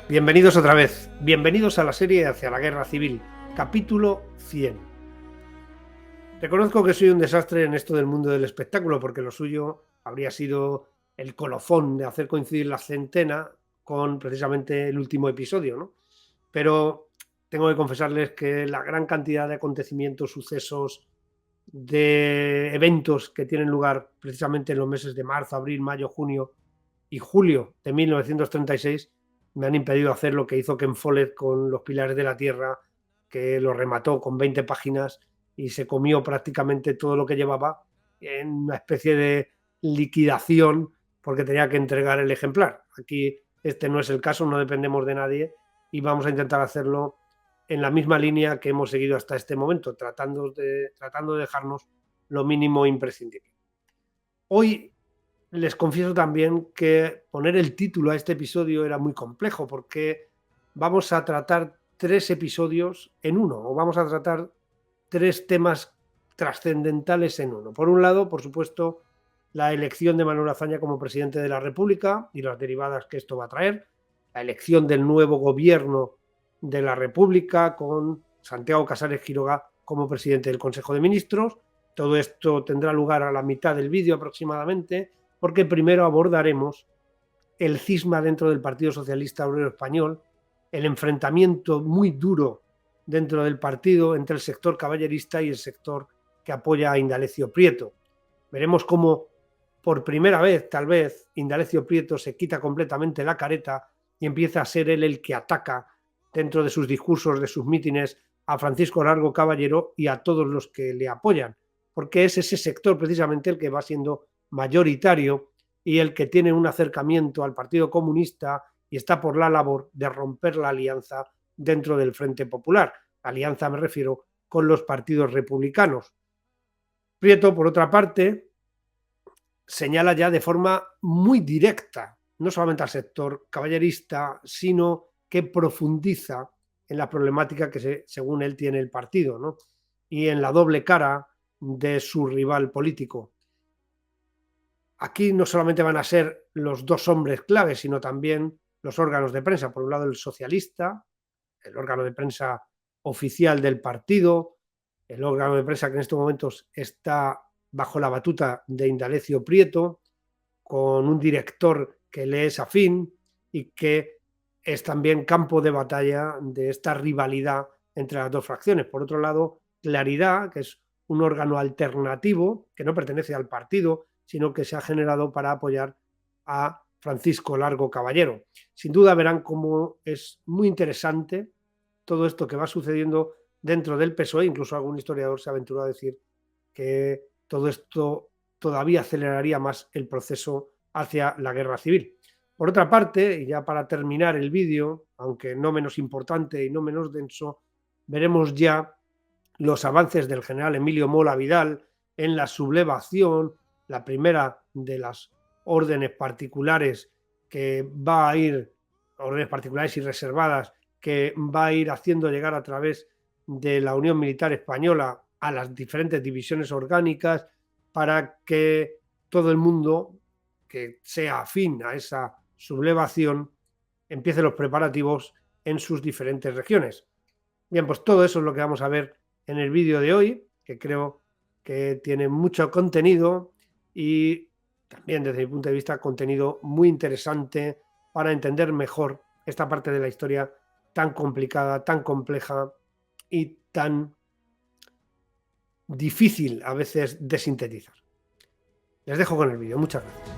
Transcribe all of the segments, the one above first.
Bienvenidos otra vez, bienvenidos a la serie Hacia la Guerra Civil, capítulo 100. Reconozco que soy un desastre en esto del mundo del espectáculo, porque lo suyo habría sido el colofón de hacer coincidir la centena con precisamente el último episodio, ¿no? Pero tengo que confesarles que la gran cantidad de acontecimientos, sucesos, de eventos que tienen lugar precisamente en los meses de marzo, abril, mayo, junio y julio de 1936 me han impedido hacer lo que hizo Ken Follett con Los Pilares de la Tierra, que lo remató con 20 páginas y se comió prácticamente todo lo que llevaba en una especie de liquidación porque tenía que entregar el ejemplar. Aquí este no es el caso, no dependemos de nadie y vamos a intentar hacerlo en la misma línea que hemos seguido hasta este momento, tratando de dejarnos lo mínimo imprescindible. Hoy les confieso también que poner el título a este episodio era muy complejo porque vamos a tratar 3 episodios en uno, o vamos a tratar 3 temas trascendentales en uno. Por un lado, por supuesto, la elección de Manuel Azaña como presidente de la República y las derivadas que esto va a traer, la elección del nuevo gobierno de la República con Santiago Casares Quiroga como presidente del Consejo de Ministros. Todo esto tendrá lugar a la mitad del vídeo aproximadamente, porque primero abordaremos el cisma dentro del Partido Socialista Obrero Español, el enfrentamiento muy duro dentro del partido entre el sector caballerista y el sector que apoya a Indalecio Prieto. Veremos cómo por primera vez, tal vez, Indalecio Prieto se quita completamente la careta y empieza a ser él el que ataca dentro de sus discursos, de sus mítines, a Francisco Largo Caballero y a todos los que le apoyan, porque es ese sector precisamente el que va siendo mayoritario y el que tiene un acercamiento al Partido Comunista y está por la labor de romper la alianza dentro del Frente Popular. Alianza me refiero con los partidos republicanos. Prieto, por otra parte, señala ya de forma muy directa, no solamente al sector caballerista, sino que profundiza en la problemática que según él tiene el partido, ¿no? Y en la doble cara de su rival político. Aquí no solamente van a ser los dos hombres claves, sino también los órganos de prensa. Por un lado, el socialista, el órgano de prensa oficial del partido, el órgano de prensa que en estos momentos está bajo la batuta de Indalecio Prieto, con un director que le es afín y que es también campo de batalla de esta rivalidad entre las dos fracciones. Por otro lado, Claridad, que es un órgano alternativo que no pertenece al partido, sino que se ha generado para apoyar a Francisco Largo Caballero. Sin duda verán cómo es muy interesante todo esto que va sucediendo dentro del PSOE. Incluso algún historiador se aventuró a decir que todo esto todavía aceleraría más el proceso hacia la guerra civil. Por otra parte, y ya para terminar el vídeo, aunque no menos importante y no menos denso, veremos ya los avances del general Emilio Mola Vidal en la sublevación, la primera de las órdenes particulares que va a ir, órdenes particulares y reservadas, que va a ir haciendo llegar a través de la Unión Militar Española a las diferentes divisiones orgánicas para que todo el mundo que sea afín a esa sublevación empiece los preparativos en sus diferentes regiones. Bien, pues todo eso es lo que vamos a ver en el vídeo de hoy, que creo que tiene mucho contenido y también desde mi punto de vista contenido muy interesante para entender mejor esta parte de la historia tan complicada, tan compleja y tan difícil a veces de sintetizar. Les dejo con el vídeo. Muchas gracias.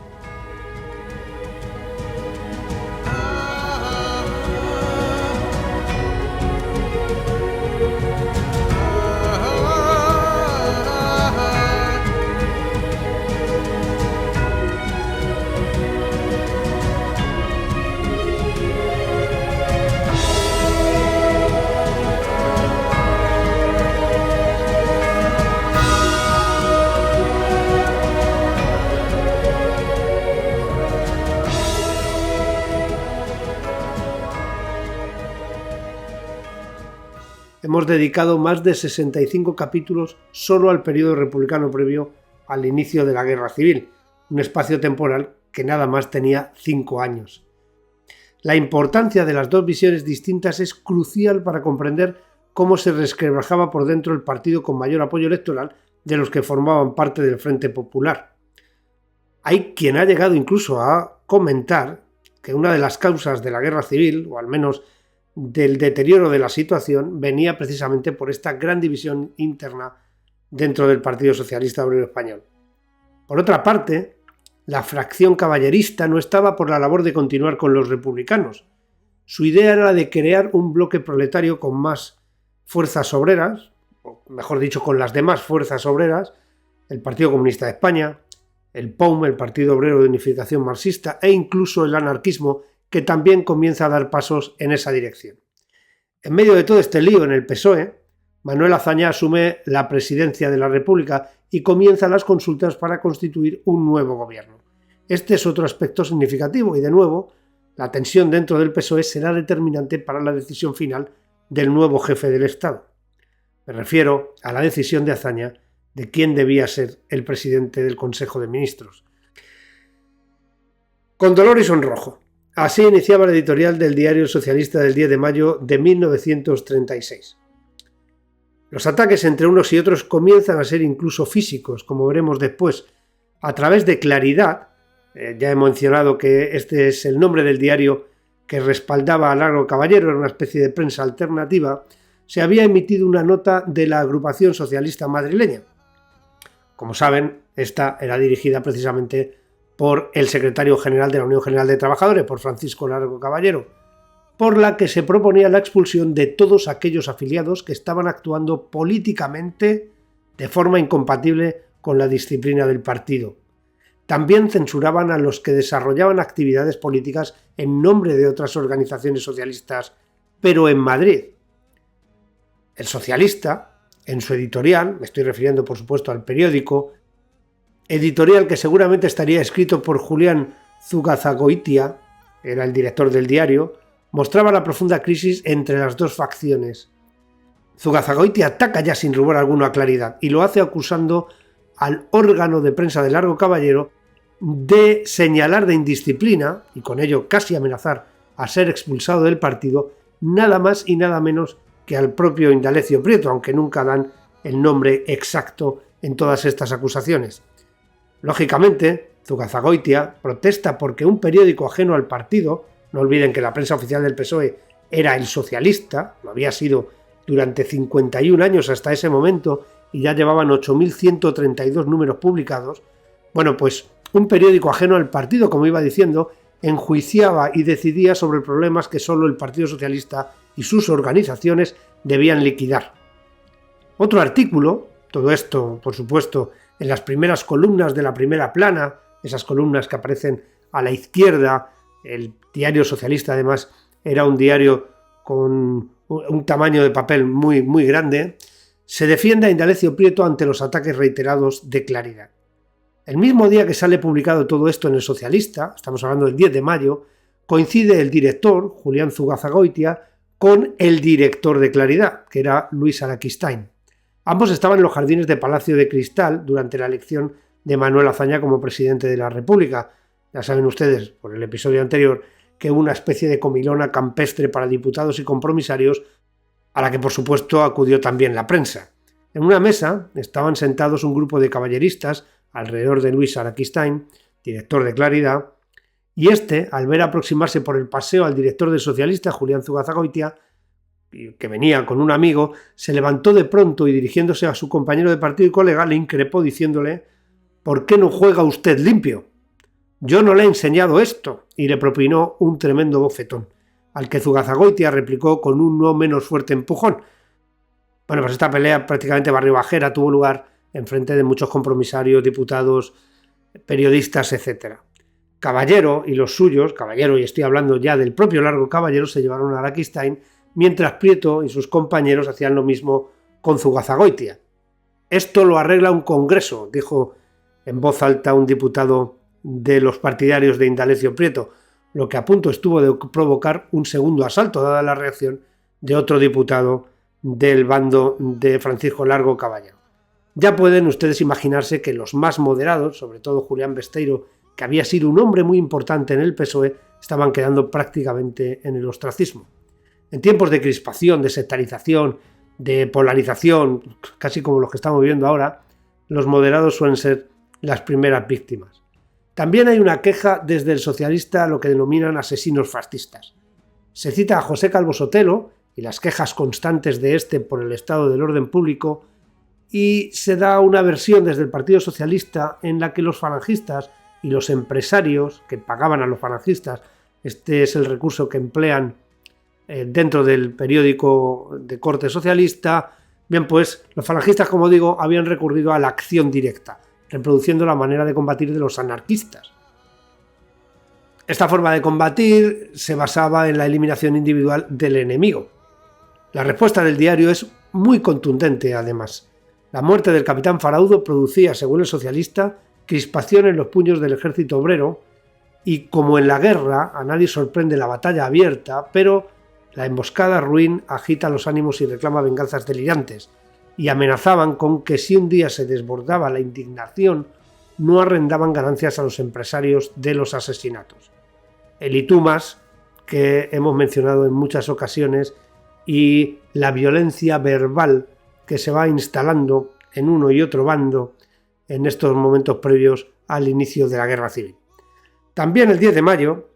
Hemos dedicado más de 65 capítulos solo al periodo republicano previo al inicio de la Guerra Civil, un espacio temporal que nada más tenía 5 años. La importancia de las dos visiones distintas es crucial para comprender cómo se resquebrajaba por dentro el partido con mayor apoyo electoral de los que formaban parte del Frente Popular. Hay quien ha llegado incluso a comentar que una de las causas de la guerra civil, o al menos del deterioro de la situación, venía precisamente por esta gran división interna dentro del Partido Socialista Obrero Español. Por otra parte, la fracción caballerista no estaba por la labor de continuar con los republicanos. Su idea era la de crear un bloque proletario con más fuerzas obreras, o mejor dicho, con las demás fuerzas obreras, el Partido Comunista de España, el POUM, el Partido Obrero de Unificación Marxista, e incluso el anarquismo, que también comienza a dar pasos en esa dirección. En medio de todo este lío en el PSOE, Manuel Azaña asume la presidencia de la República y comienzan las consultas para constituir un nuevo gobierno. Este es otro aspecto significativo y, de nuevo, la tensión dentro del PSOE será determinante para la decisión final del nuevo jefe del Estado. Me refiero a la decisión de Azaña de quién debía ser el presidente del Consejo de Ministros. Con dolor y sonrojo. Así iniciaba la editorial del Diario Socialista del 10 de mayo de 1936. Los ataques entre unos y otros comienzan a ser incluso físicos, como veremos después. A través de Claridad, ya he mencionado que este es el nombre del diario que respaldaba a Largo Caballero, era una especie de prensa alternativa, se había emitido una nota de la agrupación socialista madrileña. Como saben, esta era dirigida precisamente por el secretario general de la Unión General de Trabajadores, por Francisco Largo Caballero, por la que se proponía la expulsión de todos aquellos afiliados que estaban actuando políticamente de forma incompatible con la disciplina del partido. También censuraban a los que desarrollaban actividades políticas en nombre de otras organizaciones socialistas, pero en Madrid. El Socialista, en su editorial, me estoy refiriendo por supuesto al periódico, editorial que seguramente estaría escrito por Julián Zugazagoitia, era el director del diario, mostraba la profunda crisis entre las dos facciones. Zugazagoitia ataca ya sin rubor alguno a Claridad y lo hace acusando al órgano de prensa de Largo Caballero de señalar de indisciplina y con ello casi amenazar a ser expulsado del partido nada más y nada menos que al propio Indalecio Prieto, aunque nunca dan el nombre exacto en todas estas acusaciones. Lógicamente, Zugazagoitia protesta porque un periódico ajeno al partido, no olviden que la prensa oficial del PSOE era El Socialista, lo había sido durante 51 años hasta ese momento y ya llevaban 8.132 números publicados, bueno, pues un periódico ajeno al partido, como iba diciendo, enjuiciaba y decidía sobre problemas que solo el Partido Socialista y sus organizaciones debían liquidar. Otro artículo, todo esto, por supuesto, en las primeras columnas de la primera plana, esas columnas que aparecen a la izquierda, el Diario Socialista además era un diario con un tamaño de papel muy, muy grande, se defiende a Indalecio Prieto ante los ataques reiterados de Claridad. El mismo día que sale publicado todo esto en El Socialista, estamos hablando del 10 de mayo, coincide el director, Julián Zugazagoitia, con el director de Claridad, que era Luis Araquistain. Ambos estaban en los jardines de Palacio de Cristal durante la elección de Manuel Azaña como presidente de la República. Ya saben ustedes, por el episodio anterior, que hubo una especie de comilona campestre para diputados y compromisarios, a la que por supuesto acudió también la prensa. En una mesa estaban sentados un grupo de caballeristas alrededor de Luis Araquistain, director de Claridad, y este, al ver aproximarse por el paseo al director del Socialista, Julián Zugazagoitia, que venía con un amigo, se levantó de pronto y dirigiéndose a su compañero de partido y colega le increpó diciéndole: «¿Por qué no juega usted limpio? Yo no le he enseñado esto», y le propinó un tremendo bofetón, al que Zugazagoitia replicó con un no menos fuerte empujón. Bueno, pues esta pelea prácticamente barribajera tuvo lugar en frente de muchos compromisarios, diputados, periodistas, etc. Caballero y los suyos, Caballero, y estoy hablando ya del propio Largo Caballero, se llevaron a Araquistain, mientras Prieto y sus compañeros hacían lo mismo con Zugazagoitia. «Esto lo arregla un congreso», dijo en voz alta un diputado de los partidarios de Indalecio Prieto, lo que a punto estuvo de provocar un segundo asalto, dada la reacción de otro diputado del bando de Francisco Largo Caballero. Ya pueden ustedes imaginarse que los más moderados, sobre todo Julián Besteiro, que había sido un hombre muy importante en el PSOE, estaban quedando prácticamente en el ostracismo. En tiempos de crispación, de sectarización, de polarización, casi como los que estamos viviendo ahora, los moderados suelen ser las primeras víctimas. También hay una queja desde el socialista a lo que denominan asesinos fascistas. Se cita a José Calvo Sotelo y las quejas constantes de este por el estado del orden público, y se da una versión desde el Partido Socialista en la que los falangistas y los empresarios que pagaban a los falangistas, este es el recurso que emplean dentro del periódico de corte socialista, bien, pues los falangistas, como digo, habían recurrido a la acción directa, reproduciendo la manera de combatir de los anarquistas. Esta forma de combatir se basaba en la eliminación individual del enemigo. La respuesta del diario es muy contundente, además. La muerte del capitán Faraudo producía, según el socialista, crispación en los puños del ejército obrero, y como en la guerra a nadie sorprende la batalla abierta, pero la emboscada ruin agita los ánimos y reclama venganzas delirantes, y amenazaban con que si un día se desbordaba la indignación, no arrendaban ganancias a los empresarios de los asesinatos. El y tú más, que hemos mencionado en muchas ocasiones, y la violencia verbal que se va instalando en uno y otro bando en estos momentos previos al inicio de la guerra civil. También el 10 de mayo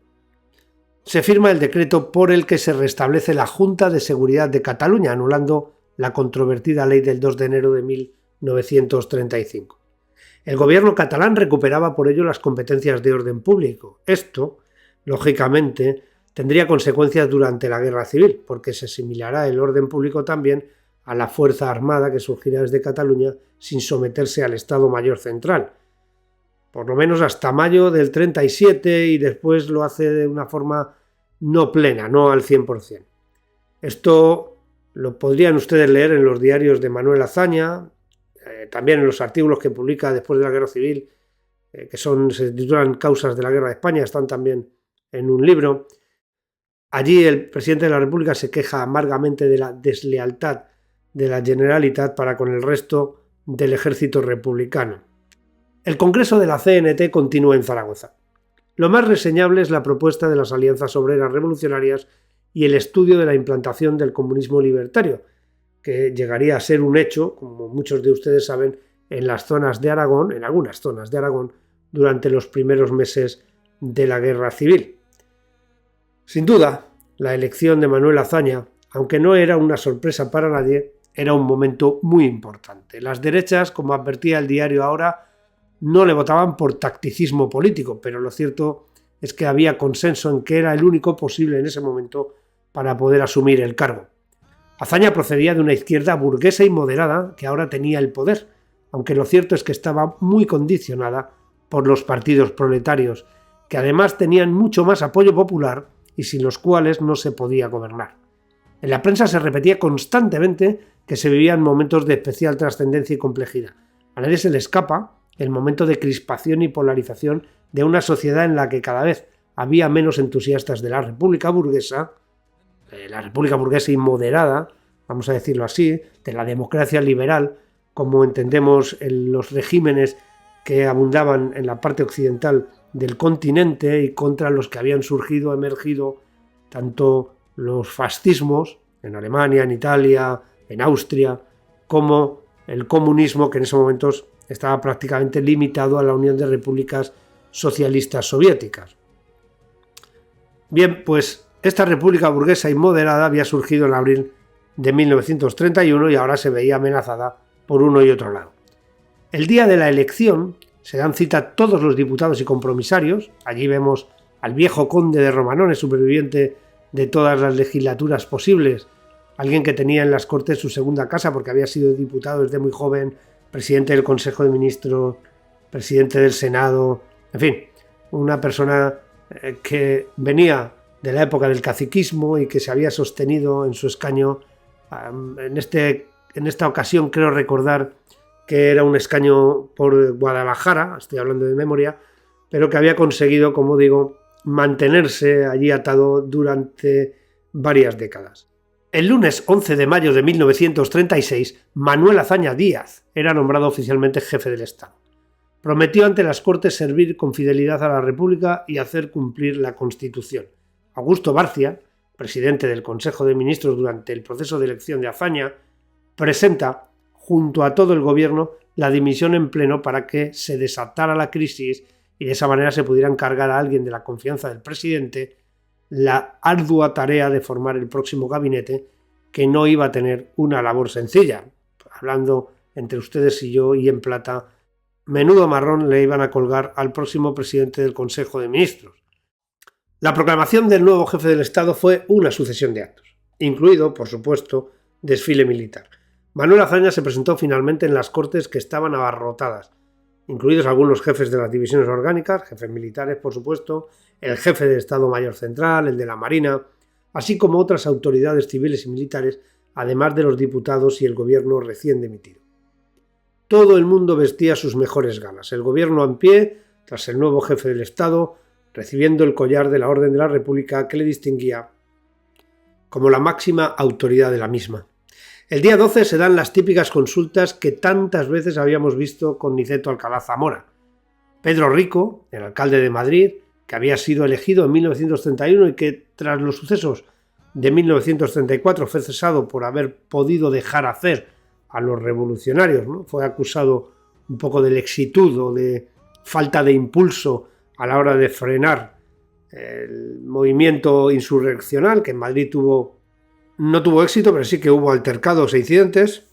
se firma el decreto por el que se restablece la Junta de Seguridad de Cataluña, anulando la controvertida ley del 2 de enero de 1935. El gobierno catalán recuperaba por ello las competencias de orden público. Esto, lógicamente, tendría consecuencias durante la guerra civil, porque se asimilará el orden público también a la fuerza armada que surgirá desde Cataluña sin someterse al Estado Mayor Central. Por lo menos hasta mayo del 37, y después lo hace de una forma no plena, no al 100%. Esto lo podrían ustedes leer en los diarios de Manuel Azaña, también en los artículos que publica después de la Guerra Civil, se titulan Causas de la Guerra de España, están también en un libro. Allí el presidente de la República se queja amargamente de la deslealtad de la Generalitat para con el resto del ejército republicano. El Congreso de la CNT continúa en Zaragoza. Lo más reseñable es la propuesta de las alianzas obreras revolucionarias y el estudio de la implantación del comunismo libertario, que llegaría a ser un hecho, como muchos de ustedes saben, en las zonas de Aragón, en algunas zonas de Aragón, durante los primeros meses de la Guerra Civil. Sin duda, la elección de Manuel Azaña, aunque no era una sorpresa para nadie, era un momento muy importante. Las derechas, como advertía el diario Ahora, no le votaban por tacticismo político, pero lo cierto es que había consenso en que era el único posible en ese momento para poder asumir el cargo. Azaña procedía de una izquierda burguesa y moderada que ahora tenía el poder, aunque lo cierto es que estaba muy condicionada por los partidos proletarios, que además tenían mucho más apoyo popular y sin los cuales no se podía gobernar. En la prensa se repetía constantemente que se vivían momentos de especial trascendencia y complejidad. A nadie se le escapa el momento de crispación y polarización de una sociedad en la que cada vez había menos entusiastas de la república burguesa y moderada, vamos a decirlo así, de la democracia liberal, como entendemos en los regímenes que abundaban en la parte occidental del continente, y contra los que habían emergido tanto los fascismos en Alemania, en Italia, en Austria, como el comunismo, que en esos momentos estaba prácticamente limitado a la Unión de Repúblicas Socialistas Soviéticas. Bien, pues esta república burguesa y moderada había surgido en abril de 1931 y ahora se veía amenazada por uno y otro lado. El día de la elección se dan cita todos los diputados y compromisarios. Allí vemos al viejo conde de Romanones, superviviente de todas las legislaturas posibles, alguien que tenía en las Cortes su segunda casa porque había sido diputado desde muy joven, presidente del Consejo de Ministros, presidente del Senado, en fin, una persona que venía de la época del caciquismo y que se había sostenido en su escaño. En esta ocasión creo recordar que era un escaño por Guadalajara, estoy hablando de memoria, pero que había conseguido, como digo, mantenerse allí atado durante varias décadas. El lunes 11 de mayo de 1936, Manuel Azaña Díaz era nombrado oficialmente jefe del Estado. Prometió ante las Cortes servir con fidelidad a la República y hacer cumplir la Constitución. Augusto Barcia, presidente del Consejo de Ministros durante el proceso de elección de Azaña, presenta, junto a todo el gobierno, la dimisión en pleno para que se desatara la crisis y de esa manera se pudiera encargar a alguien de la confianza del presidente la ardua tarea de formar el próximo gabinete, que no iba a tener una labor sencilla. Hablando entre ustedes y yo y en plata, menudo marrón le iban a colgar al próximo presidente del Consejo de Ministros. La proclamación del nuevo jefe del Estado fue una sucesión de actos, incluido, por supuesto, desfile militar. Manuel Azaña se presentó finalmente en las Cortes, que estaban abarrotadas, incluidos algunos jefes de las divisiones orgánicas, jefes militares, por supuesto, el jefe del Estado Mayor Central, el de la Marina, así como otras autoridades civiles y militares, además de los diputados y el gobierno recién dimitido. Todo el mundo vestía sus mejores galas, el gobierno en pie, tras el nuevo jefe del Estado, recibiendo el collar de la Orden de la República que le distinguía como la máxima autoridad de la misma. El día 12 se dan las típicas consultas que tantas veces habíamos visto con Niceto Alcalá Zamora. Pedro Rico, el alcalde de Madrid, que había sido elegido en 1931 y que tras los sucesos de 1934 fue cesado por haber podido dejar hacer a los revolucionarios, ¿no? Fue acusado un poco de lexitud o de falta de impulso a la hora de frenar el movimiento insurreccional, que en Madrid no tuvo éxito, pero sí que hubo altercados e incidentes.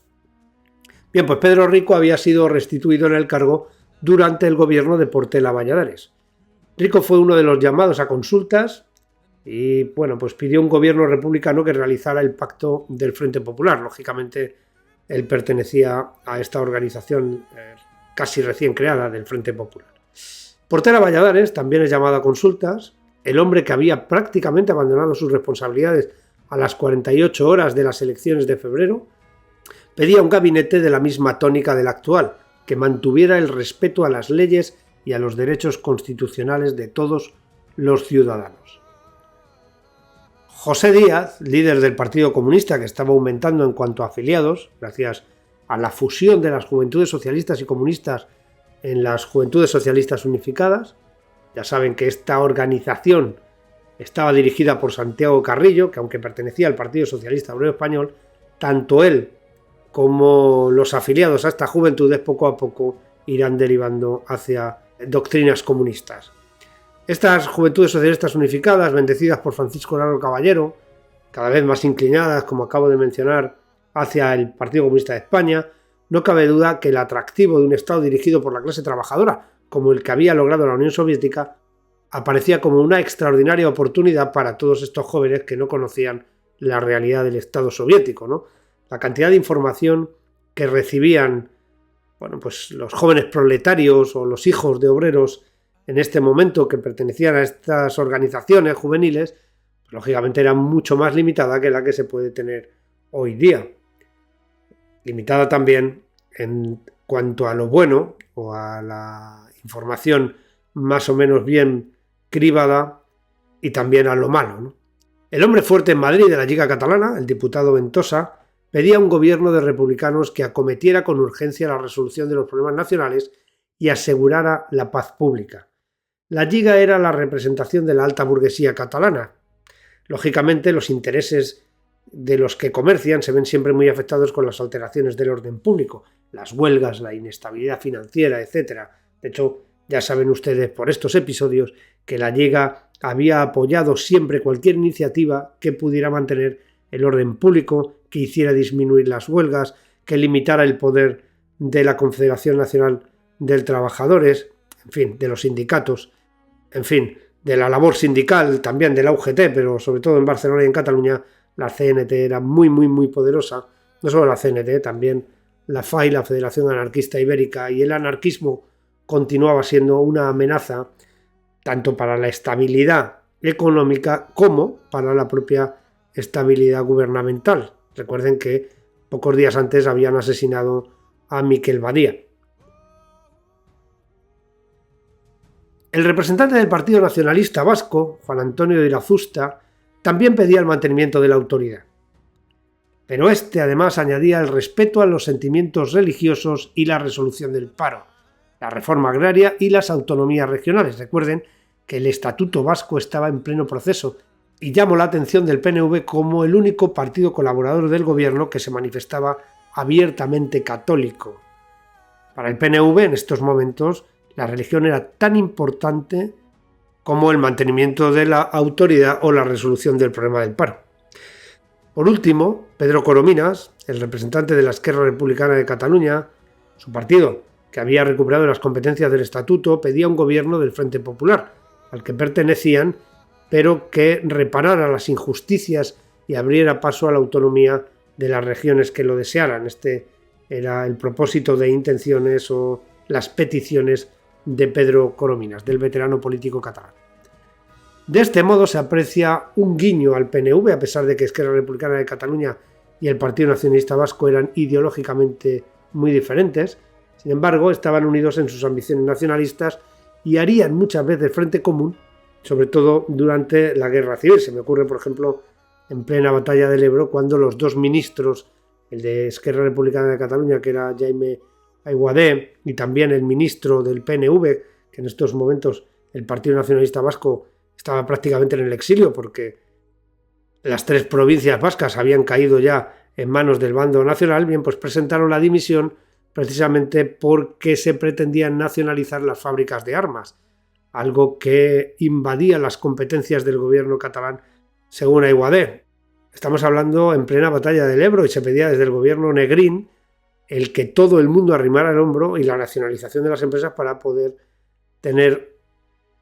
Bien, pues Pedro Rico había sido restituido en el cargo durante el gobierno de Portela Valladares. Rico fue uno de los llamados a consultas y, bueno, pues pidió a un gobierno republicano que realizara el pacto del Frente Popular. Lógicamente, él pertenecía a esta organización casi recién creada del Frente Popular. Portela Valladares también es llamado a consultas. El hombre que había prácticamente abandonado sus responsabilidades a las 48 horas de las elecciones de febrero, pedía un gabinete de la misma tónica del actual, que mantuviera el respeto a las leyes y a los derechos constitucionales de todos los ciudadanos. José Díaz, líder del Partido Comunista, que estaba aumentando en cuanto a afiliados, gracias a la fusión de las Juventudes Socialistas y Comunistas en las Juventudes Socialistas Unificadas, ya saben que esta organización estaba dirigida por Santiago Carrillo, que aunque pertenecía al Partido Socialista Obrero Español, tanto él como los afiliados a estas juventudes poco a poco irán derivando hacia doctrinas comunistas. Estas Juventudes Socialistas Unificadas, bendecidas por Francisco Largo Caballero, cada vez más inclinadas, como acabo de mencionar, hacia el Partido Comunista de España, no cabe duda que el atractivo de un Estado dirigido por la clase trabajadora, como el que había logrado la Unión Soviética, aparecía como una extraordinaria oportunidad para todos estos jóvenes que no conocían la realidad del Estado soviético, ¿no? La cantidad de información que recibían, bueno, pues los jóvenes proletarios o los hijos de obreros en este momento que pertenecían a estas organizaciones juveniles, pues, lógicamente era mucho más limitada que la que se puede tener hoy día. Limitada también en cuanto a lo bueno o a la información más o menos bien cribada y también a lo malo, ¿no? El hombre fuerte en Madrid de la Lliga Catalana, el diputado Ventosa, pedía un gobierno de republicanos que acometiera con urgencia la resolución de los problemas nacionales y asegurara la paz pública. La Lliga era la representación de la alta burguesía catalana. Lógicamente, los intereses de los que comercian se ven siempre muy afectados con las alteraciones del orden público, las huelgas, la inestabilidad financiera, etc. De hecho, ya saben ustedes por estos episodios que la Lliga había apoyado siempre cualquier iniciativa que pudiera mantener el orden público, que hiciera disminuir las huelgas, que limitara el poder de la Confederación Nacional de Trabajadores, en fin, de los sindicatos, en fin, de la labor sindical, también de la UGT, pero sobre todo en Barcelona y en Cataluña la CNT era muy poderosa. No solo la CNT, también la FAI, la Federación Anarquista Ibérica, y el anarquismo continuaba siendo una amenaza tanto para la estabilidad económica como para la propia estabilidad gubernamental. Recuerden que pocos días antes habían asesinado a Miquel Badia. El representante del Partido Nacionalista Vasco, Juan Antonio de Irazusta, también pedía el mantenimiento de la autoridad. Pero este además añadía el respeto a los sentimientos religiosos y la resolución del paro. la reforma agraria y las autonomías regionales. Recuerden que el Estatuto Vasco estaba en pleno proceso y llamó la atención del PNV como el único partido colaborador del gobierno que se manifestaba abiertamente católico. Para el PNV, en estos momentos, la religión era tan importante como el mantenimiento de la autoridad o la resolución del problema del paro. Por último, Pedro Corominas, el representante de la Esquerra Republicana de Cataluña, su partido, que había recuperado las competencias del Estatuto, pedía un gobierno del Frente Popular, al que pertenecían, pero que reparara las injusticias y abriera paso a la autonomía de las regiones que lo desearan. Este era el propósito de intenciones o las peticiones de Pedro Corominas, del veterano político catalán. De este modo se aprecia un guiño al PNV, a pesar de que Esquerra Republicana de Cataluña y el Partido Nacionalista Vasco eran ideológicamente muy diferentes. Sin embargo, estaban unidos en sus ambiciones nacionalistas y harían muchas veces frente común, sobre todo durante la Guerra Civil. Se me ocurre, por ejemplo, en plena batalla del Ebro, cuando los dos ministros, el de Esquerra Republicana de Cataluña, que era Jaime Aiguadé, y también el ministro del PNV, que en estos momentos el Partido Nacionalista Vasco estaba prácticamente en el exilio porque las 3 provincias vascas habían caído ya en manos del bando nacional, bien, pues presentaron la dimisión precisamente porque se pretendían nacionalizar las fábricas de armas, algo que invadía las competencias del gobierno catalán, según Aiguadé. Estamos hablando en plena batalla del Ebro y se pedía desde el gobierno Negrín el que todo el mundo arrimara el hombro y la nacionalización de las empresas para poder tener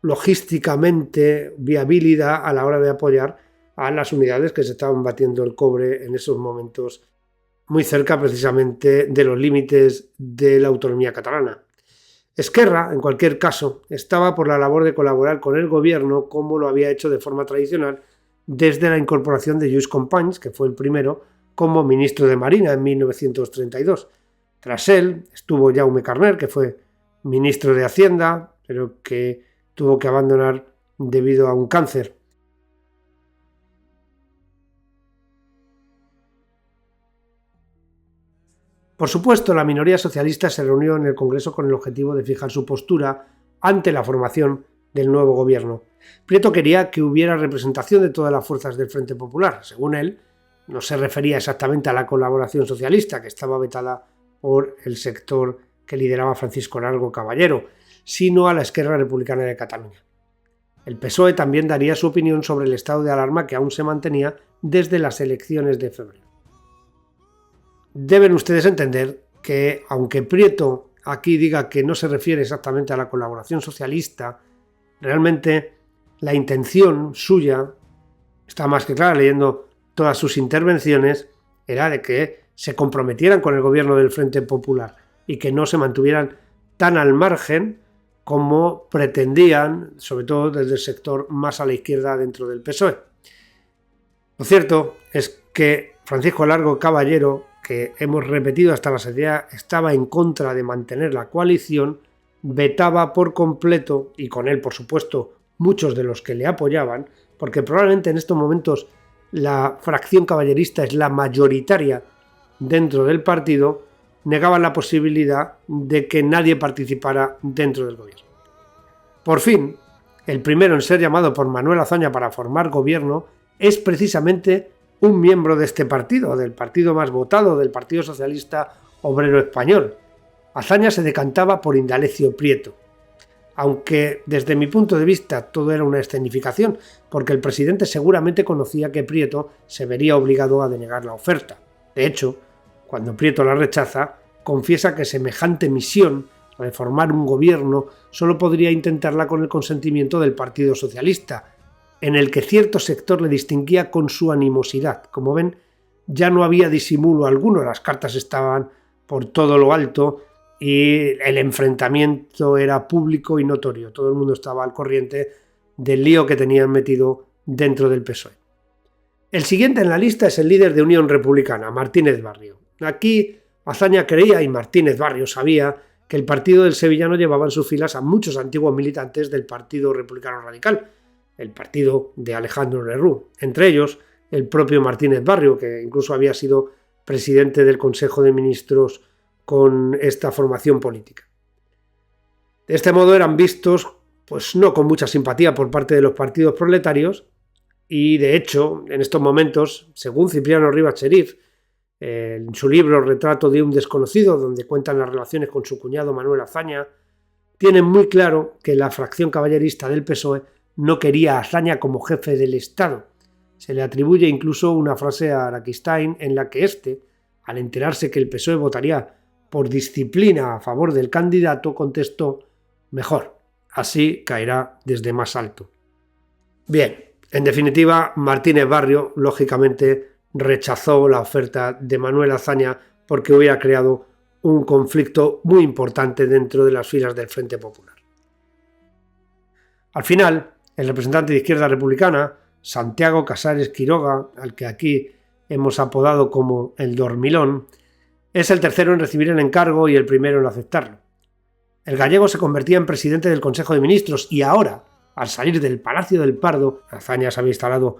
logísticamente viabilidad a la hora de apoyar a las unidades que se estaban batiendo el cobre en esos momentos, muy cerca precisamente de los límites de la autonomía catalana. Esquerra, en cualquier caso, estaba por la labor de colaborar con el gobierno como lo había hecho de forma tradicional desde la incorporación de Lluís Companys, que fue el primero, como ministro de Marina en 1932. Tras él estuvo Jaume Carner, que fue ministro de Hacienda, pero que tuvo que abandonar debido a un cáncer. Por supuesto, la minoría socialista se reunió en el Congreso con el objetivo de fijar su postura ante la formación del nuevo gobierno. Prieto quería que hubiera representación de todas las fuerzas del Frente Popular. Según él, no se refería exactamente a la colaboración socialista, que estaba vetada por el sector que lideraba Francisco Largo Caballero, sino a la Esquerra Republicana de Cataluña. El PSOE también daría su opinión sobre el estado de alarma que aún se mantenía desde las elecciones de febrero. Deben ustedes entender que, aunque Prieto aquí diga que no se refiere exactamente a la colaboración socialista, realmente la intención suya, está más que clara leyendo todas sus intervenciones, era de que se comprometieran con el gobierno del Frente Popular y que no se mantuvieran tan al margen como pretendían, sobre todo desde el sector más a la izquierda dentro del PSOE. Lo cierto es que Francisco Largo Caballero, que hemos repetido hasta la saciedad, estaba en contra de mantener la coalición, vetaba por completo, y con él, por supuesto, muchos de los que le apoyaban, porque probablemente en estos momentos la fracción caballerista es la mayoritaria dentro del partido, negaban la posibilidad de que nadie participara dentro del gobierno. Por fin, el primero en ser llamado por Manuel Azaña para formar gobierno es precisamente un miembro de este partido, del partido más votado, del Partido Socialista Obrero Español. Azaña se decantaba por Indalecio Prieto, aunque desde mi punto de vista todo era una escenificación, porque el presidente seguramente conocía que Prieto se vería obligado a denegar la oferta. De hecho, cuando Prieto la rechaza, confiesa que semejante misión, la de formar un gobierno, solo podría intentarla con el consentimiento del Partido Socialista, en el que cierto sector le distinguía con su animosidad. Como ven, ya no había disimulo alguno, las cartas estaban por todo lo alto y el enfrentamiento era público y notorio. Todo el mundo estaba al corriente del lío que tenían metido dentro del PSOE. El siguiente en la lista es el líder de Unión Republicana, Martínez Barrio. Aquí Azaña creía, y Martínez Barrio sabía, que el partido del sevillano llevaba en sus filas a muchos antiguos militantes del Partido Republicano Radical, el partido de Alejandro Lerroux, entre ellos el propio Martínez Barrio, que incluso había sido presidente del Consejo de Ministros con esta formación política. De este modo eran vistos pues no con mucha simpatía por parte de los partidos proletarios y, de hecho, en estos momentos, según Cipriano Rivas Cherif, en su libro Retrato de un desconocido, donde cuentan las relaciones con su cuñado Manuel Azaña, tienen muy claro que la fracción caballerista del PSOE no quería a Azaña como jefe del Estado. Se le atribuye incluso una frase a Araquistain en la que éste, al enterarse que el PSOE votaría por disciplina a favor del candidato, contestó: mejor, así caerá desde más alto. Bien, en definitiva, Martínez Barrio, lógicamente, rechazó la oferta de Manuel Azaña porque hubiera creado un conflicto muy importante dentro de las filas del Frente Popular. Al final, el representante de Izquierda Republicana, Santiago Casares Quiroga, al que aquí hemos apodado como el Dormilón, es el tercero en recibir el encargo y el primero en aceptarlo. El gallego se convertía en presidente del Consejo de Ministros y ahora, al salir del Palacio del Pardo, Azaña se había instalado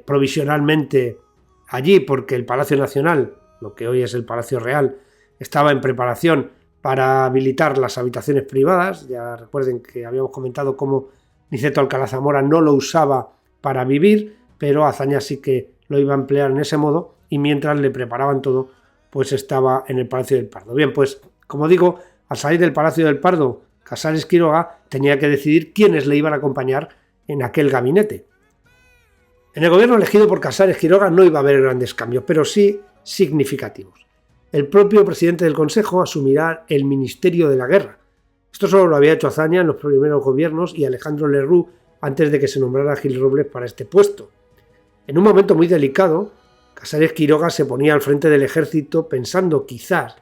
provisionalmente allí porque el Palacio Nacional, lo que hoy es el Palacio Real, estaba en preparación para habilitar las habitaciones privadas. Ya recuerden que habíamos comentado cómo Niceto Alcalá Zamora no lo usaba para vivir, pero Azaña sí que lo iba a emplear en ese modo, y mientras le preparaban todo, pues estaba en el Palacio del Pardo. Bien, pues como digo, al salir del Palacio del Pardo, Casares Quiroga tenía que decidir quiénes le iban a acompañar en aquel gabinete. En el gobierno elegido por Casares Quiroga no iba a haber grandes cambios, pero sí significativos. El propio presidente del Consejo asumirá el Ministerio de la Guerra. Esto solo lo había hecho Azaña en los primeros gobiernos y Alejandro Lerroux antes de que se nombrara a Gil Robles para este puesto. En un momento muy delicado, Casares Quiroga se ponía al frente del ejército pensando quizás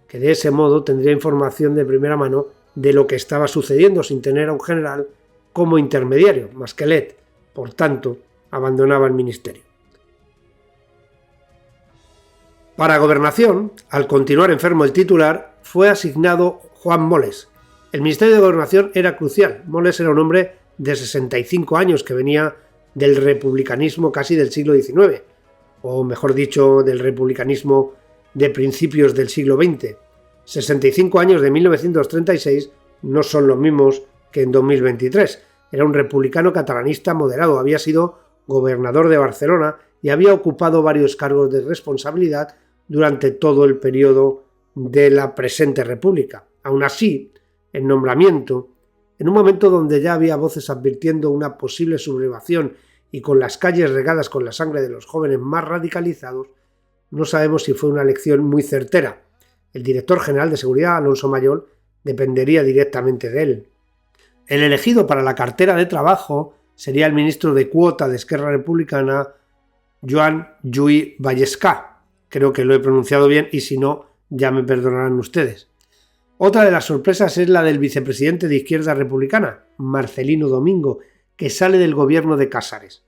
que de ese modo tendría información de primera mano de lo que estaba sucediendo sin tener a un general como intermediario. Masquelet, por tanto, abandonaba el ministerio. Para Gobernación, al continuar enfermo el titular, fue asignado Juan Moles. El Ministerio de Gobernación era crucial. Moles era un hombre de 65 años que venía del republicanismo casi del siglo XIX, o mejor dicho, del republicanismo de principios del siglo XX. 65 años de 1936 no son los mismos que en 2023. Era un republicano catalanista moderado, había sido gobernador de Barcelona y había ocupado varios cargos de responsabilidad durante todo el periodo de la presente república. Aún así, el nombramiento, en un momento donde ya había voces advirtiendo una posible sublevación y con las calles regadas con la sangre de los jóvenes más radicalizados, no sabemos si fue una elección muy certera. El director general de Seguridad, Alonso Mayol, dependería directamente de él. El elegido para la cartera de Trabajo sería el ministro de Cuota de Esquerra Republicana, Joan Lluís Vallescà. Creo que lo he pronunciado bien y si no, ya me perdonarán ustedes. Otra de las sorpresas es la del vicepresidente de Izquierda Republicana, Marcelino Domingo, que sale del gobierno de Casares.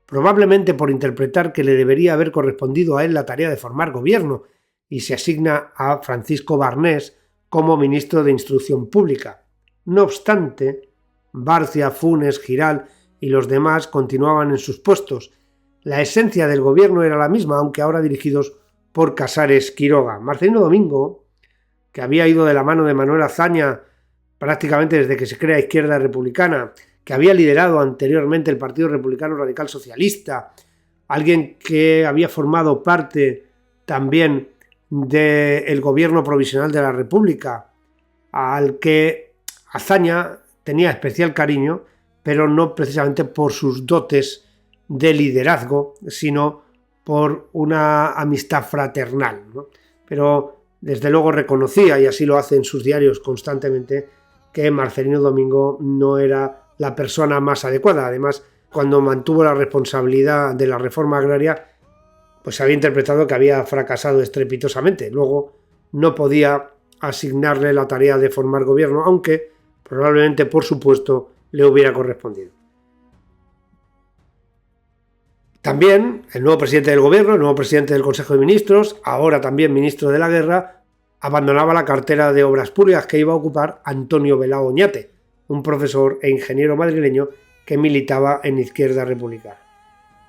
Probablemente por interpretar que le debería haber correspondido a él la tarea de formar gobierno, y se asigna a Francisco Barnés como ministro de Instrucción Pública. No obstante, Barcia, Funes, Giral y los demás continuaban en sus puestos. La esencia del gobierno era la misma, aunque ahora dirigidos por Casares Quiroga. Marcelino Domingo, que había ido de la mano de Manuel Azaña prácticamente desde que se crea Izquierda Republicana, que había liderado anteriormente el Partido Republicano Radical Socialista, alguien que había formado parte también del gobierno provisional de la República, al que Azaña tenía especial cariño, pero no precisamente por sus dotes de liderazgo, sino por una amistad fraternal, ¿no? Pero desde luego reconocía, y así lo hace en sus diarios constantemente, que Marcelino Domingo no era la persona más adecuada. Además, cuando mantuvo la responsabilidad de la reforma agraria, pues se había interpretado que había fracasado estrepitosamente. Luego no podía asignarle la tarea de formar gobierno, aunque probablemente, por supuesto, le hubiera correspondido. También el nuevo presidente del gobierno, el nuevo presidente del Consejo de Ministros, ahora también ministro de la Guerra, abandonaba la cartera de Obras Públicas que iba a ocupar Antonio Belao Oñate, un profesor e ingeniero madrileño que militaba en Izquierda Republicana.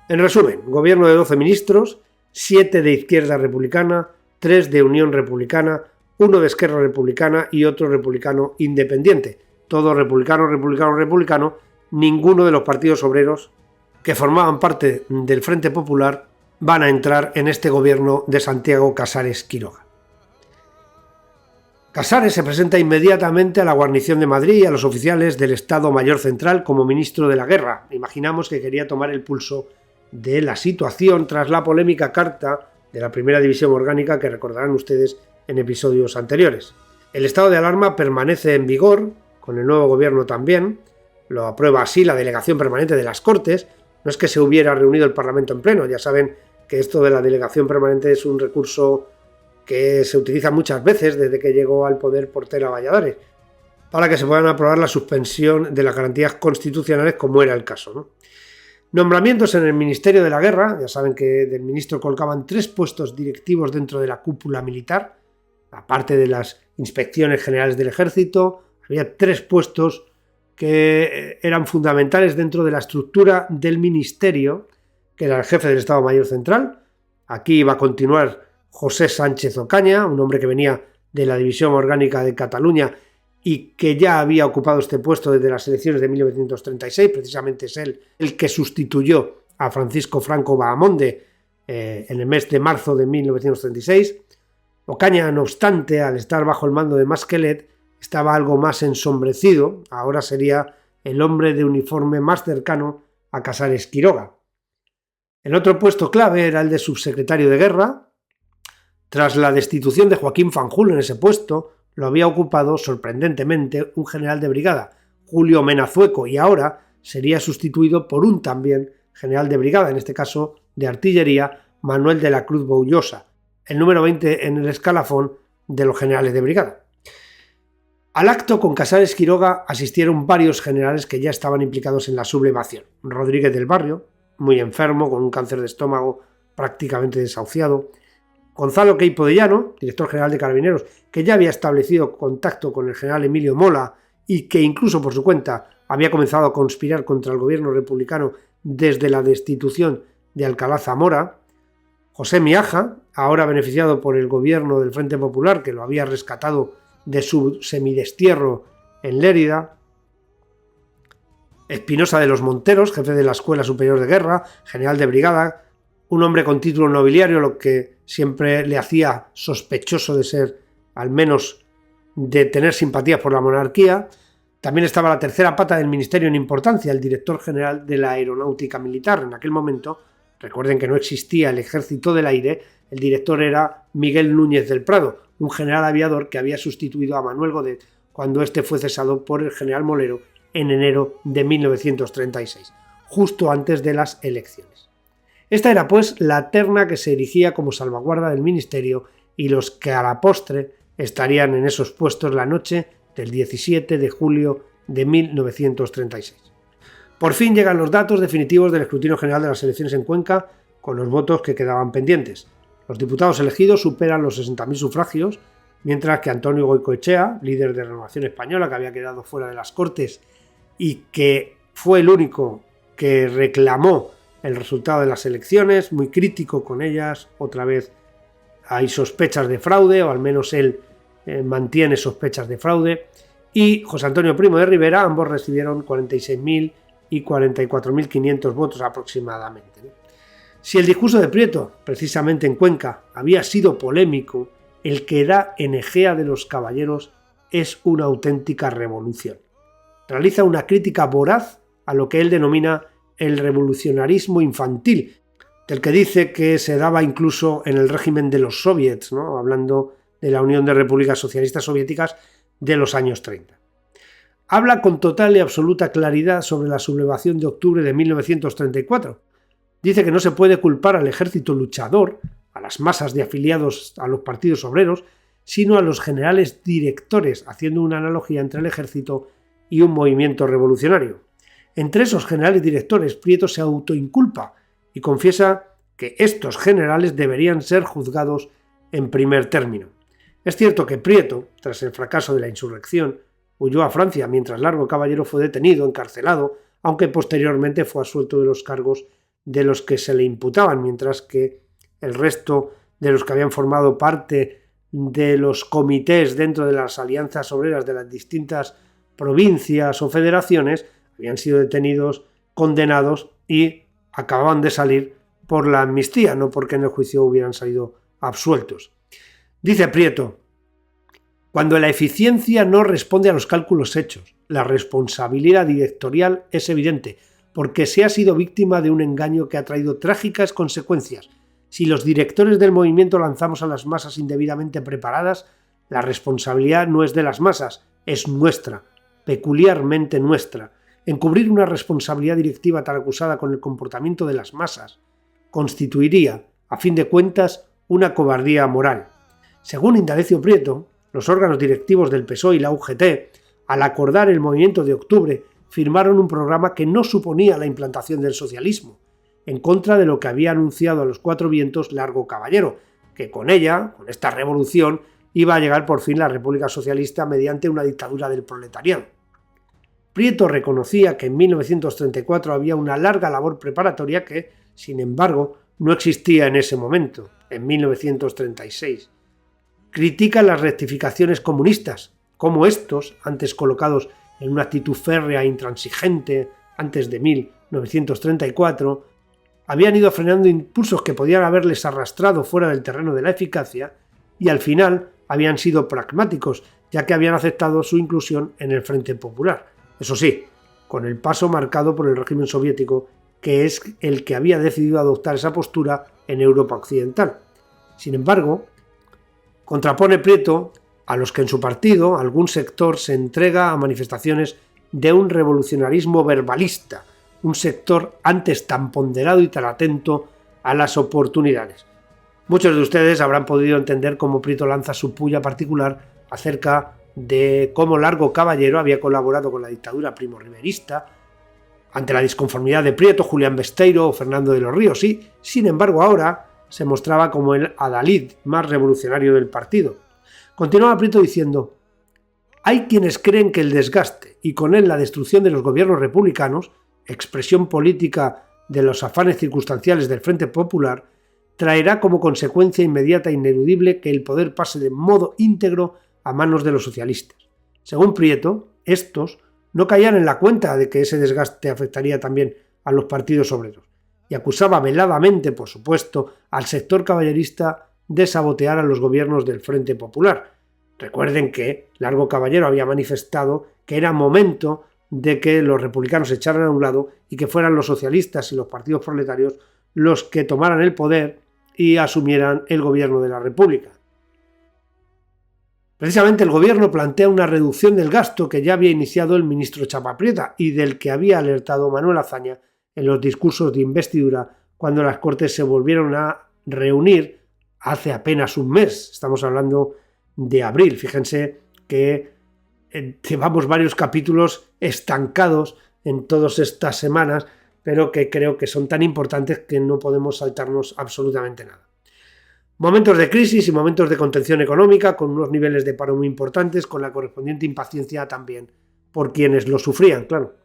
En resumen, gobierno de 12 ministros, 7 de Izquierda Republicana, 3 de Unión Republicana, uno de Esquerra Republicana y otro republicano independiente. Todo republicano, ninguno de los partidos obreros que formaban parte del Frente Popular van a entrar en este gobierno de Santiago Casares Quiroga. Casares se presenta inmediatamente a la guarnición de Madrid y a los oficiales del Estado Mayor Central como ministro de la Guerra. Imaginamos que quería tomar el pulso de la situación tras la polémica carta de la Primera División Orgánica que recordarán ustedes en episodios anteriores. El estado de alarma permanece en vigor, con el nuevo gobierno también, lo aprueba así la delegación permanente de las Cortes. No es que se hubiera reunido el Parlamento en pleno, ya saben que esto de la delegación permanente es un recurso que se utiliza muchas veces desde que llegó al poder Portela Valladares, para que se puedan aprobar la suspensión de las garantías constitucionales como era el caso, ¿no? Nombramientos en el Ministerio de la Guerra. Ya saben que del ministro colgaban 3 puestos directivos dentro de la cúpula militar, aparte de las inspecciones generales del ejército. Había 3 puestos que eran fundamentales dentro de la estructura del ministerio, que era el jefe del Estado Mayor Central. Aquí iba a continuar José Sánchez Ocaña, un hombre que venía de la División Orgánica de Cataluña y que ya había ocupado este puesto desde las elecciones de 1936, precisamente es él el que sustituyó a Francisco Franco Bahamonde en el mes de marzo de 1936. Ocaña, no obstante, al estar bajo el mando de Masquelet, estaba algo más ensombrecido. Ahora sería el hombre de uniforme más cercano a Casares Quiroga. El otro puesto clave era el de subsecretario de Guerra. Tras la destitución de Joaquín Fanjul en ese puesto, lo había ocupado, sorprendentemente, un general de brigada, Julio Menazueco, y ahora sería sustituido por un también general de brigada, en este caso de artillería, Manuel de la Cruz Boullosa, el número 20 en el escalafón de los generales de brigada. Al acto con Casares Quiroga asistieron varios generales que ya estaban implicados en la sublevación. Rodríguez del Barrio, muy enfermo, con un cáncer de estómago prácticamente desahuciado. Gonzalo Queipo de Llano, director general de Carabineros, que ya había establecido contacto con el general Emilio Mola y que incluso por su cuenta había comenzado a conspirar contra el gobierno republicano desde la destitución de Alcalá Zamora. José Miaja, ahora beneficiado por el gobierno del Frente Popular, que lo había rescatado de su semidestierro en Lérida. Espinosa de los Monteros, jefe de la Escuela Superior de Guerra, general de brigada, un hombre con título nobiliario, lo que siempre le hacía sospechoso de ser, al menos de tener simpatías por la monarquía. También estaba la tercera pata del ministerio en importancia, el director general de la Aeronáutica Militar. En aquel momento, recuerden que no existía el Ejército del Aire, el director era Miguel Núñez del Prado, un general aviador que había sustituido a Manuel Godet cuando este fue cesado por el general Molero en enero de 1936, justo antes de las elecciones. Esta era pues la terna que se erigía como salvaguarda del ministerio y los que a la postre estarían en esos puestos la noche del 17 de julio de 1936. Por fin llegan los datos definitivos del escrutinio general de las elecciones en Cuenca, con los votos que quedaban pendientes. Los diputados elegidos superan los 60.000 sufragios, mientras que Antonio Goicoechea, líder de Renovación Española, que había quedado fuera de las Cortes y que fue el único que reclamó el resultado de las elecciones, muy crítico con ellas. Otra vez hay sospechas de fraude, o al menos él mantiene sospechas de fraude. Y José Antonio Primo de Rivera, ambos recibieron 46.000 y 44.500 votos aproximadamente. Si el discurso de Prieto, precisamente en Cuenca, había sido polémico, el que da en Egea de los Caballeros es una auténtica revolución. Realiza una crítica voraz a lo que él denomina el revolucionarismo infantil, del que dice que se daba incluso en el régimen de los soviets, ¿no? Hablando de la Unión de Repúblicas Socialistas Soviéticas de los años 30. Habla con total y absoluta claridad sobre la sublevación de octubre de 1934. Dice que no se puede culpar al ejército luchador, a las masas de afiliados a los partidos obreros, sino a los generales directores, haciendo una analogía entre el ejército y un movimiento revolucionario. Entre esos generales directores, Prieto se autoinculpa y confiesa que estos generales deberían ser juzgados en primer término. Es cierto que Prieto, tras el fracaso de la insurrección, huyó a Francia, mientras Largo Caballero fue detenido, encarcelado, aunque posteriormente fue absuelto de los cargos de los que se le imputaban, mientras que el resto de los que habían formado parte de los comités dentro de las alianzas obreras de las distintas provincias o federaciones habían sido detenidos, condenados y acababan de salir por la amnistía, no porque en el juicio hubieran salido absueltos. Dice Prieto: cuando la eficiencia no responde a los cálculos hechos, la responsabilidad directorial es evidente, porque se ha sido víctima de un engaño que ha traído trágicas consecuencias. Si los directores del movimiento lanzamos a las masas indebidamente preparadas, la responsabilidad no es de las masas, es nuestra, peculiarmente nuestra. Encubrir una responsabilidad directiva tan acusada con el comportamiento de las masas constituiría, a fin de cuentas, una cobardía moral. Según Indalecio Prieto, los órganos directivos del PSOE y la UGT, al acordar el movimiento de octubre, firmaron un programa que no suponía la implantación del socialismo, en contra de lo que había anunciado a los cuatro vientos Largo Caballero, que con ella, con esta revolución, iba a llegar por fin la República Socialista mediante una dictadura del proletariado. Prieto reconocía que en 1934 había una larga labor preparatoria que, sin embargo, no existía en ese momento, en 1936. Critica las rectificaciones comunistas, como estos, antes colocados en una actitud férrea e intransigente antes de 1934, habían ido frenando impulsos que podían haberles arrastrado fuera del terreno de la eficacia y al final habían sido pragmáticos, ya que habían aceptado su inclusión en el Frente Popular. Eso sí, con el paso marcado por el régimen soviético, que es el que había decidido adoptar esa postura en Europa Occidental. Sin embargo, contrapone Prieto a los que en su partido algún sector se entrega a manifestaciones de un revolucionarismo verbalista, un sector antes tan ponderado y tan atento a las oportunidades. Muchos de ustedes habrán podido entender cómo Prieto lanza su puya particular acerca de cómo Largo Caballero había colaborado con la dictadura primorriverista. Ante la disconformidad de Prieto, Julián Besteiro o Fernando de los Ríos, y, sin embargo, ahora se mostraba como el adalid más revolucionario del partido. Continuaba Prieto diciendo: hay quienes creen que el desgaste y con él la destrucción de los gobiernos republicanos, expresión política de los afanes circunstanciales del Frente Popular, traerá como consecuencia inmediata e ineludible que el poder pase de modo íntegro a manos de los socialistas. Según Prieto, estos no caían en la cuenta de que ese desgaste afectaría también a los partidos obreros, y acusaba veladamente, por supuesto, al sector caballerista de sabotear a los gobiernos del Frente Popular. Recuerden que Largo Caballero había manifestado que era momento de que los republicanos se echaran a un lado y que fueran los socialistas y los partidos proletarios los que tomaran el poder y asumieran el gobierno de la República. Precisamente el gobierno plantea una reducción del gasto que ya había iniciado el ministro Chapaprieta y del que había alertado Manuel Azaña en los discursos de investidura cuando las Cortes se volvieron a reunir hace apenas un mes. Estamos hablando de abril. Fíjense que llevamos varios capítulos estancados en todas estas semanas, pero que creo que son tan importantes que no podemos saltarnos absolutamente nada. Momentos de crisis y momentos de contención económica, con unos niveles de paro muy importantes, con la correspondiente impaciencia también por quienes lo sufrían, claro.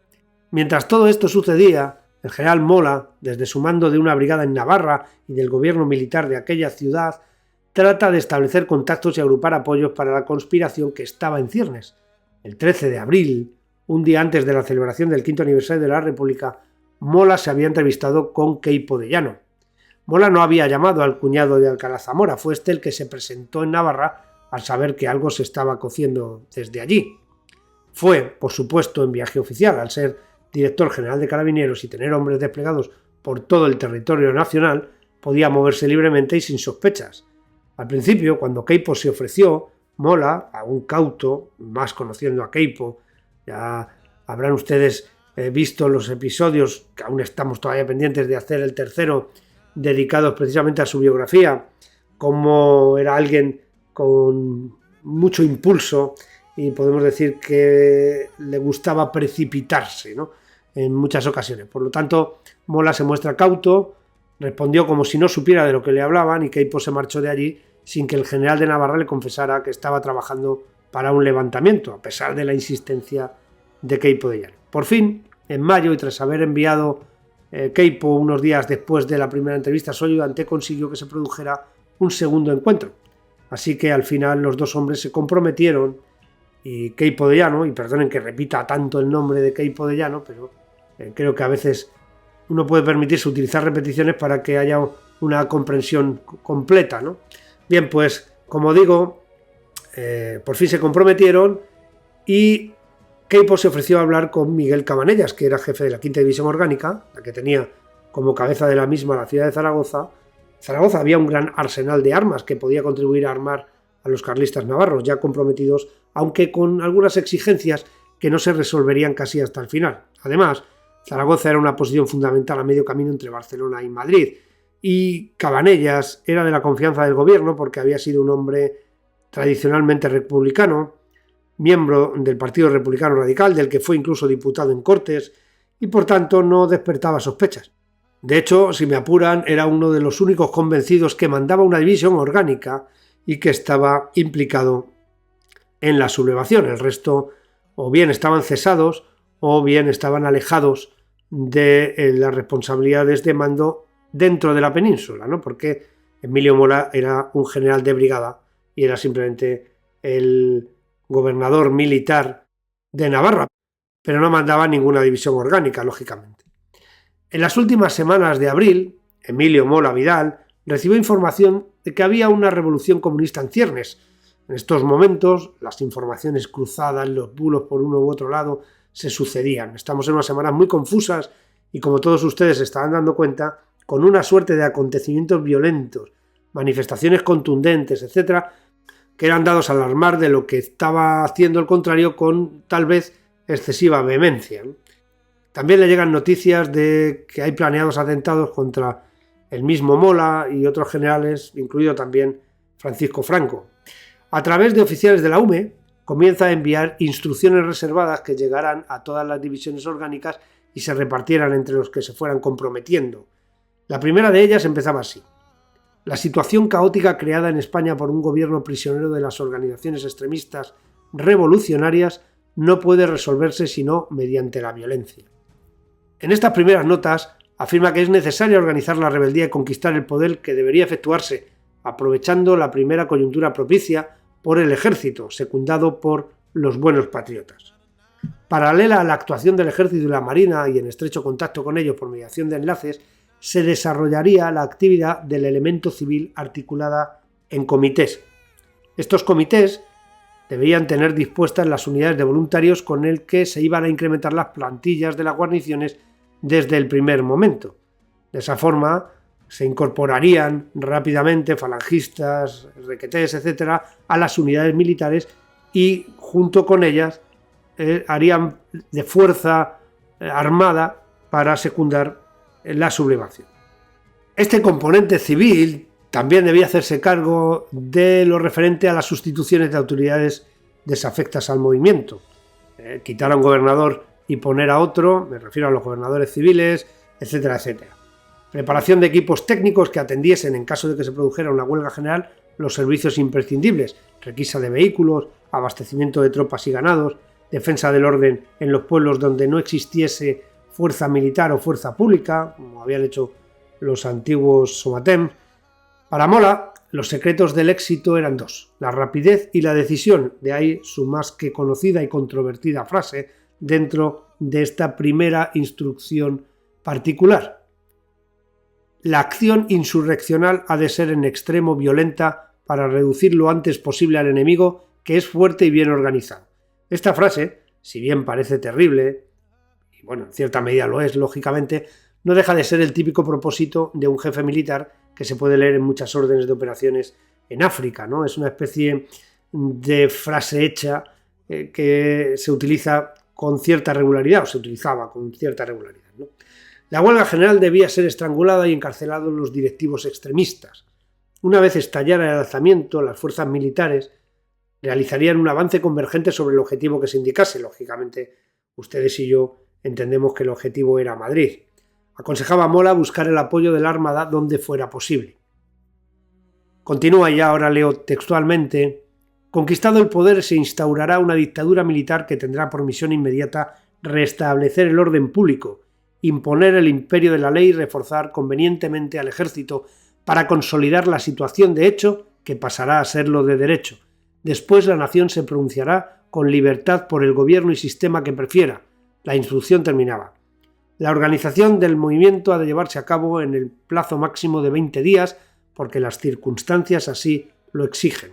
Mientras todo esto sucedía, el general Mola, desde su mando de una brigada en Navarra y del gobierno militar de aquella ciudad, trata de establecer contactos y agrupar apoyos para la conspiración que estaba en ciernes. El 13 de abril, un día antes de la celebración del 5º aniversario de la República, Mola se había entrevistado con Queipo de Llano. Mola no había llamado al cuñado de Alcalá Zamora, fue este el que se presentó en Navarra al saber que algo se estaba cociendo desde allí. Fue, por supuesto, en viaje oficial, al ser director general de Carabineros y tener hombres desplegados por todo el territorio nacional, podía moverse libremente y sin sospechas. Al principio, cuando Queipo se ofreció, Mola, aún cauto, más conociendo a Queipo, ya habrán ustedes visto los episodios, que aún estamos todavía pendientes de hacer el tercero, dedicados precisamente a su biografía, como era alguien con mucho impulso y podemos decir que le gustaba precipitarse, ¿no?, en muchas ocasiones. Por lo tanto, Mola se muestra cauto, respondió como si no supiera de lo que le hablaban y Queipo se marchó de allí sin que el general de Navarra le confesara que estaba trabajando para un levantamiento, a pesar de la insistencia de Queipo de Llano. Por fin, en mayo, y tras haber enviado Queipo unos días después de la primera entrevista a su ayudante, consiguió que se produjera un segundo encuentro. Así que al final los dos hombres se comprometieron y Queipo de Llano, y perdonen que repita tanto el nombre de Queipo de Llano, pero creo que a veces uno puede permitirse utilizar repeticiones para que haya una comprensión completa, ¿no? Bien, pues como digo, por fin se comprometieron y Queipo se ofreció a hablar con Miguel Cabanellas, que era jefe de la Quinta División Orgánica, la que tenía como cabeza de la misma la ciudad de Zaragoza. En Zaragoza había un gran arsenal de armas que podía contribuir a armar a los carlistas navarros ya comprometidos, aunque con algunas exigencias que no se resolverían casi hasta el final. Además, Zaragoza era una posición fundamental a medio camino entre Barcelona y Madrid, y Cabanellas era de la confianza del gobierno porque había sido un hombre tradicionalmente republicano, miembro del Partido Republicano Radical, del que fue incluso diputado en Cortes, y por tanto no despertaba sospechas. De hecho, si me apuran, era uno de los únicos convencidos que mandaba una división orgánica y que estaba implicado en la sublevación. El resto o bien estaban cesados o bien estaban alejados de las responsabilidades de mando dentro de la península, ¿no? Porque Emilio Mola era un general de brigada y era simplemente el gobernador militar de Navarra, pero no mandaba ninguna división orgánica, lógicamente. En las últimas semanas de abril, Emilio Mola Vidal recibió información de que había una revolución comunista en ciernes. En estos momentos, las informaciones cruzadas, los bulos por uno u otro lado, se sucedían. Estamos en unas semanas muy confusas y, como todos ustedes se estarán dando cuenta, con una suerte de acontecimientos violentos, manifestaciones contundentes, etcétera, que eran dados a alarmar de lo que estaba haciendo el contrario con tal vez excesiva vehemencia. También le llegan noticias de que hay planeados atentados contra el mismo Mola y otros generales, incluido también Francisco Franco. A través de oficiales de la UME comienza a enviar instrucciones reservadas que llegarán a todas las divisiones orgánicas y se repartieran entre los que se fueran comprometiendo. La primera de ellas empezaba así: la situación caótica creada en España por un gobierno prisionero de las organizaciones extremistas revolucionarias no puede resolverse sino mediante la violencia. En estas primeras notas afirma que es necesario organizar la rebeldía y conquistar el poder, que debería efectuarse aprovechando la primera coyuntura propicia por el ejército, secundado por los buenos patriotas. Paralela a la actuación del ejército y la marina, y en estrecho contacto con ellos por mediación de enlaces, se desarrollaría la actividad del elemento civil articulada en comités. Estos comités deberían tener dispuestas las unidades de voluntarios con el que se iban a incrementar las plantillas de las guarniciones desde el primer momento. De esa forma se incorporarían rápidamente falangistas, requetés, etcétera, a las unidades militares y junto con ellas harían de fuerza armada para secundar la sublevación. Este componente civil también debía hacerse cargo de lo referente a las sustituciones de autoridades desafectas al movimiento. Quitar a un gobernador y poner a otro, me refiero a los gobernadores civiles, etcétera, etcétera. Preparación de equipos técnicos que atendiesen, en caso de que se produjera una huelga general, los servicios imprescindibles: requisa de vehículos, abastecimiento de tropas y ganados, defensa del orden en los pueblos donde no existiese fuerza militar o fuerza pública, como habían hecho los antiguos Somatem. Para Mola, los secretos del éxito eran dos: la rapidez y la decisión, de ahí su más que conocida y controvertida frase dentro de esta primera instrucción particular: la acción insurreccional ha de ser en extremo violenta para reducir lo antes posible al enemigo, que es fuerte y bien organizado. Esta frase, si bien parece terrible, y bueno, en cierta medida lo es, lógicamente, no deja de ser el típico propósito de un jefe militar que se puede leer en muchas órdenes de operaciones en África, ¿no? Es una especie de frase hecha que se utiliza con cierta regularidad, o se utilizaba con cierta regularidad, ¿no? La huelga general debía ser estrangulada y encarcelados los directivos extremistas. Una vez estallara el alzamiento, las fuerzas militares realizarían un avance convergente sobre el objetivo que se indicase. Lógicamente, ustedes y yo entendemos que el objetivo era Madrid. Aconsejaba a Mola buscar el apoyo de la Armada donde fuera posible. Continúa, y ahora leo textualmente: conquistado el poder, se instaurará una dictadura militar que tendrá por misión inmediata restablecer el orden público, imponer el imperio de la ley y reforzar convenientemente al ejército para consolidar la situación de hecho que pasará a serlo de derecho. Después la nación se pronunciará con libertad por el gobierno y sistema que prefiera. La instrucción terminaba. La organización del movimiento ha de llevarse a cabo en el plazo máximo de 20 días porque las circunstancias así lo exigen.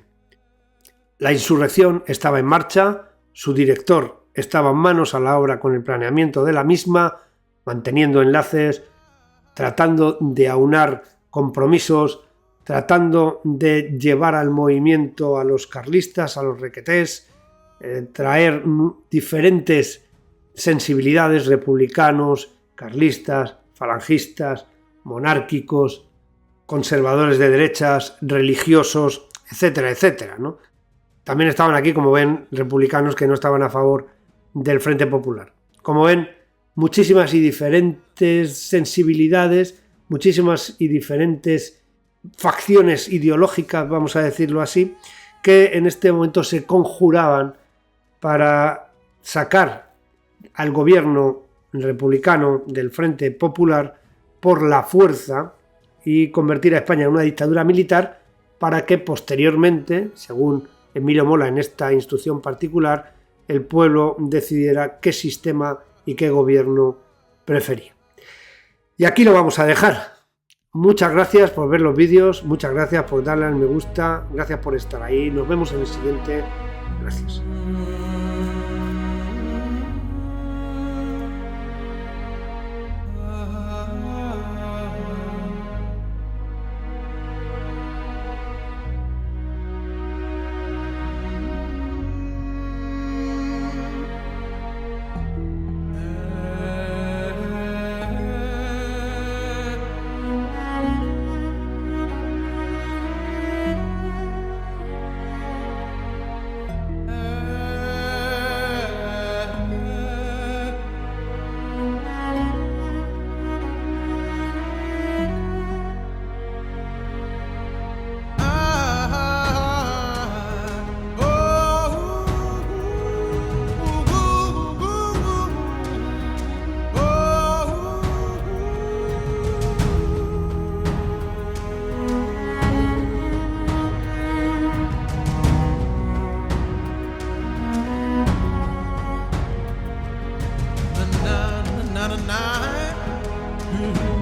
La insurrección estaba en marcha, su director estaba manos a la obra con el planeamiento de la misma, manteniendo enlaces, tratando de aunar compromisos, tratando de llevar al movimiento a los carlistas, a los requetés, traer diferentes sensibilidades, republicanos, carlistas, falangistas, monárquicos, conservadores de derechas, religiosos, etcétera, etcétera, ¿no? También estaban aquí, como ven, republicanos que no estaban a favor del Frente Popular. Como ven, muchísimas y diferentes sensibilidades, muchísimas y diferentes facciones ideológicas, vamos a decirlo así, que en este momento se conjuraban para sacar al gobierno republicano del Frente Popular por la fuerza y convertir a España en una dictadura militar para que posteriormente, según Emilio Mola en esta instrucción particular, el pueblo decidiera qué sistema y qué gobierno prefería. Y aquí lo vamos a dejar. Muchas gracias por ver los vídeos, muchas gracias por darle al me gusta, gracias por estar ahí, nos vemos en el siguiente. Gracias. Night.